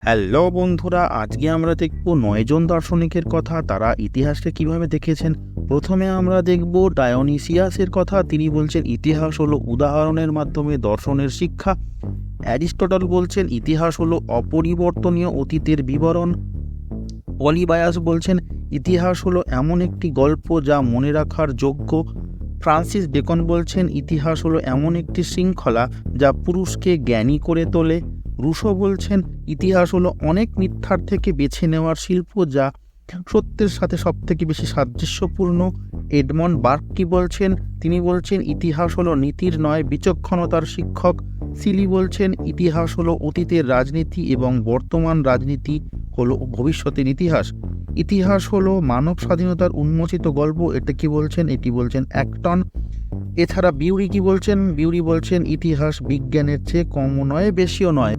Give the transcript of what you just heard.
Hello বন্ধুরা, আজকে আমরা দেখব 9 জন দার্শনিকের কথা। তারা ইতিহাসকে কিভাবে দেখেছেন। প্রথমে আমরা দেখব ডায়োনিসিয়াসের কথা। তিনি বলছেন ইতিহাস হলো উদাহরণের মাধ্যমে দর্শনের শিক্ষা। অ্যারিস্টটল বলছেন ইতিহাস হলো অপরিবর্তনীয় অতীতের বিবরণ। পলিবায়াস বলছেন ইতিহাস হলো এমন একটি গল্প যা মনে রাখার যোগ্য। ফ্রান্সিস বেকন বলছেন ইতিহাস হলো এমন একটি শৃঙ্খলা যা পুরুষকে জ্ঞানী করে তোলে। রুশো বলছেন ইতিহাস হলো অনেক মিথ্যার থেকে বেছে নেওয়ার শিল্প যা সত্যের সাথে সবথেকে বেশি সাদৃশ্যপূর্ণ। এডমন্ড বার্ক কি বলছেন? তিনি বলছেন ইতিহাস হলো নীতির নয় বিচক্ষণতার শিক্ষক। সিলি বলছেন ইতিহাস হলো অতীতের রাজনীতি এবং বর্তমান রাজনীতি হলো ভবিষ্যতের ইতিহাস। ইতিহাস হলো মানব স্বাধীনতার উন্মোচিত গল্প। এটা কি বলছেন? এটি বলছেন অ্যাক্টন। এছাড়া বিউরি কি বলছেন? বিউরি বলছেন ইতিহাস বিজ্ঞানের চেয়ে কমও নয় বেশিও নয়।